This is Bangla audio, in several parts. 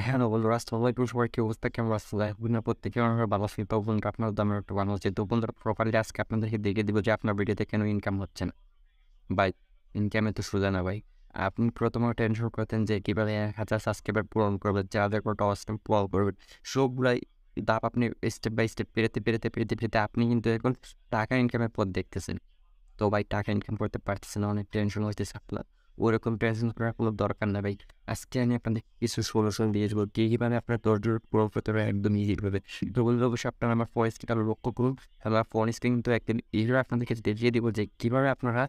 হ্যালো বন্ধুরা, আসসালামু আলাইকুম। সবার কি অবস্থা, কেমন আছেন? আপনারা প্রত্যেকে আমার ভালো আছেন। তো বন্ধুরা, আপনার দামে একটু ভালো হচ্ছে। তো বন্ধুরা, প্রপারলি আজকে আপনাদেরকে দেখিয়ে দিব যে আপনার ভিডিওতে কেন ইনকাম হচ্ছে না। ভাই, ইনকামে তো সোজা না ভাই। আপনি প্রথমে টেনশন করতেন যে কিভাবে ১,০০০ সাবস্ক্রাইবার পূরণ করবেন, যাদের একটা অস্ট্রিম পূরণ করবেন। সবগুলাই ধাপ আপনি স্টেপ বাই স্টেপ পেরেতে আপনি কিন্তু এখন টাকা ইনকামের পথ দেখতেছেন। তো ভাই, টাকা ইনকাম করতে পারতেছেন না, অনেক টেনশন হইতেছে আপনার। ওরকম টেনশন করার কোনো দরকার নাই ভাই। আজকে আমি আপনাদের কিছু সলিউশন দিয়ে দেবো, কিভাবে আপনার ধৈর্য পূরণ করতে হবে একদম ইজিভাবে। তো বন্ধুরা, অবশ্যই আপনারা আমার ভয়েসটা লক্ষ্য করুন। আমার ফোন স্ক্রিন কিন্তু একদিন এইভাবে আপনাদেরকে দেখিয়ে দিব যে কীভাবে আপনারা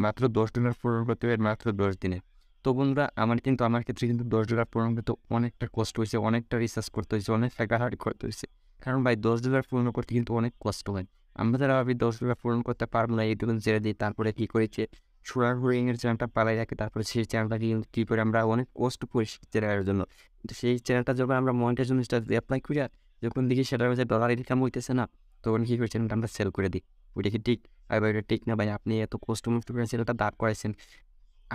মাত্র $10 পূরণ করতে পারবেন মাত্র 10 দিনে। তো বন্ধুরা, আমার ক্ষেত্রে কিন্তু $10 পূরণ করতে অনেকটা কষ্ট হয়েছে, অনেকটা রিসার্চ করতে হয়েছে, অনেক হাঁটাহাঁটি করতে হয়েছে। কারণ ভাই, $10 পূরণ করতে কিন্তু অনেক কষ্ট হয়। আমরা যারা ভাবি $10 পূরণ করতে পারবো না, এইটুকু ছেড়ে দিই, তারপরে কী করেছে সোনার চ্যানেলটা পালাই রাখি, তারপরে সেই চ্যানেলটাকে কী করে আমরা অনেক কষ্ট করি সেই চ্যানেলের জন্য। কিন্তু সেই চ্যানেলটা যখন আমরা মনিটাইজেশনটা অ্যাপ্লাই করি, যখন দেখি সেটার মধ্যে ডলার ইনকাম হইতেছে না, তখন কী করি, চ্যানেলটা আমরা সেল করে দিই। ওইটা কি ঠিক? ভাই ভাই, ওটা ঠিক না ভাই। আপনি এত কষ্ট মষ্ট করে চ্যানেলটা দাঁড় করাইছেন,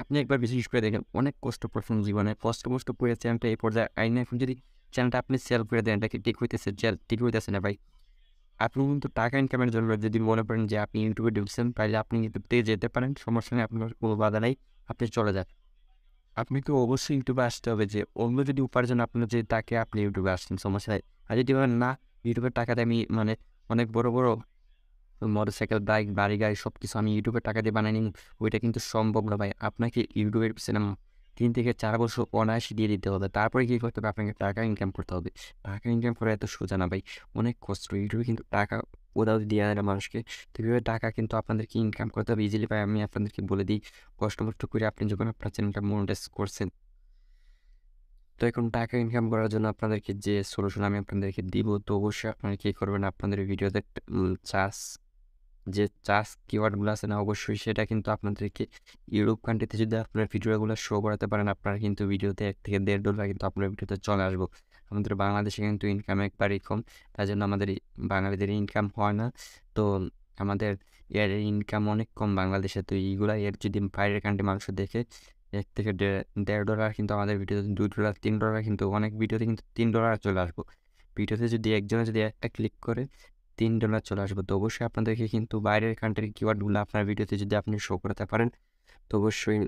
আপনি একবার বিশেষ করে দেখেন, অনেক কষ্ট করছেন জীবনে, কষ্ট মষ্ট করে চ্যানেলটা এই পর্যায়ে আইনে এখন যদি চ্যানেলটা আপনি সেল করে দেন, এটা কি ঠিক হইতেছে? ঠিক হইতেছে না ভাই। আপনি কিন্তু টাকা ইনকামের জন্য যদি মনে করেন যে আপনি ইউটিউবে ঢুকছেন, তাইলে আপনি ইউটিউবতে যেতে পারেন, সমস্যা নেই, আপনার কোনো বাধা নাই, আপনি চলে যান। আপনি তো অবশ্যই ইউটিউবে আসতে হবে, যে অন্য যদি উপার্জন আপনার যে তাকে আপনি ইউটিউবে আসছেন, সমস্যা নাই। আর যদি বলেন না, ইউটিউবের টাকা দিয়ে আমি মানে অনেক বড় বড় মোটরসাইকেল, বাইক, বাড়ি, গাড়ি সবকিছু আমি ইউটিউবের টাকা দিয়ে বানাই নিব, ওইটা কিন্তু সম্ভব না ভাই। আপনাকে ইউটিউবের পিছনে ৩ থেকে ৪ বছর অনায়াসে দিয়ে দিতে হবে। তারপরে কি করতে হবে? আপনাকে টাকা ইনকাম করতে হবে। টাকা ইনকাম করা এত সোজা না ভাই। অনেক কষ্ট। ইউটিউবে কিন্তু টাকা ওরাও দিয়ে দেয় না মানুষকে। তো এভাবে টাকা কিন্তু আপনাদেরকে ইনকাম করতে হবে ইজিলি ভাই। আমি আপনাদেরকে বলে দিই, কষ্ট মষ্ট করে আপনি যখন আপনার চ্যানেলটা মনিটাইজ করছেন, তো এখন টাকা ইনকাম করার জন্য আপনাদেরকে যে সলিউশন আমি আপনাদেরকে দিব, তো অবশ্যই আপনারা কি করবেন, আপনাদের ভিডিওতে চার্জ যে কিওয়ার্ডগুলো আছে না, অবশ্যই সেটা কিন্তু আপনাদেরকে ইউরোপ কান্ট্রিতে যদি আপনার ভিডিওগুলো শো করাতে পারেন, আপনারা কিন্তু ভিডিওতে $1 থেকে $1.5 কিন্তু আপনার ভিডিওতে চলে আসবো। আমাদের বাংলাদেশে কিন্তু ইনকাম একবারই কম, তাই জন্য আমাদের বাঙালিদের ইনকাম হয় না। তো আমাদের এর ইনকাম অনেক কম বাংলাদেশে। তো এইগুলা এর যদি বাইরের কান্ট্রি মানুষ দেখে, $1 থেকে $1.5 কিন্তু আমাদের ভিডিওতে $2, $3 কিন্তু অনেক ভিডিওতে কিন্তু $3 চলে আসবো। ভিডিওতে যদি একজনে যদি একটা ক্লিক করে $3 চলে আসবে। তো অবশ্যই আপনাদেরকে কিন্তু বাইরের কান্ট্রির কিওয়ার্ডগুলো আপনার ভিডিওতে যদি আপনি শো করাতে পারেন, তো অবশ্যই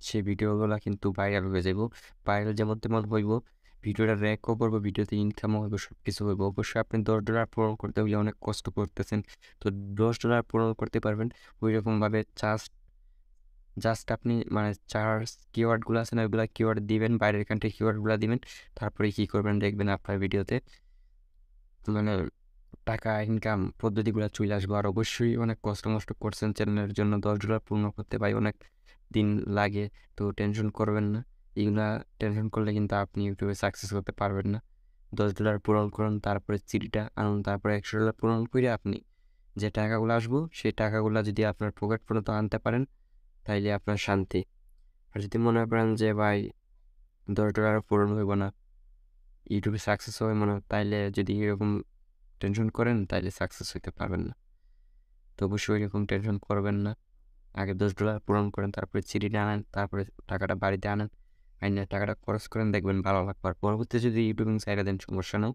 সেই ভিডিওগুলো কিন্তু ভাইরাল হয়ে যাইব। ভাইরাল যেমন তেমন হইব, ভিডিওটা র্যাঙ্কও করবো, ভিডিওতে ইনকামও হইব, সব কিছু হইব। অবশ্যই আপনি $10 পূরণ করতে হলে অনেক কষ্ট করতেছেন। তো $10 পূরণ করতে পারবেন ওইরকমভাবে জাস্ট আপনি মানে কিওয়ার্ডগুলো আছে না, ওইগুলা কিওয়ার্ড দিবেন, বাইরের কান্ট্রির কিওয়ার্ডগুলো দিবেন। তারপরে কি করবেন দেখবেন আপনার ভিডিওতে মানে টাকা ইনকাম পদ্ধতিগুলো চলে আসবে। আর অবশ্যই অনেক কষ্ট মষ্ট করছেন চ্যানেলের জন্য, $10 পূর্ণ করতে ভাই অনেক দিন লাগে। তো টেনশন করবেন না, এগুলা টেনশন করলে কিন্তু আপনি ইউটিউবে সাকসেস হতে পারবেন না। $10 পূরণ করুন, তারপরে চিঠিটা আনুন, তারপরে $100 পূরণ করে আপনি যে টাকাগুলো আসবো, সেই টাকাগুলো যদি আপনার পকেট পর্যন্ত আনতে পারেন, তাইলে আপনার শান্তি। আর যদি মনে করেন যে ভাই $10 পূরণ হইব না, ইউটিউবে সাকসেস হইব না, তাইলে যদি এরকম টেনশন করেন, তাইলে সাকসেস হইতে পারবেন না। তো অবশ্যই এরকম টেনশন করবেন না। আগে $10 পূরণ করেন, তারপরে চিঠিটা আনেন, তারপরে টাকাটা বাড়িতে আনেন, আইনা টাকাটা খরচ করেন, দেখবেন ভালো লাগবে। আর পরবর্তীতে যদি ইউটিউবিং ছাইড়া দেন, সমস্যা নাই।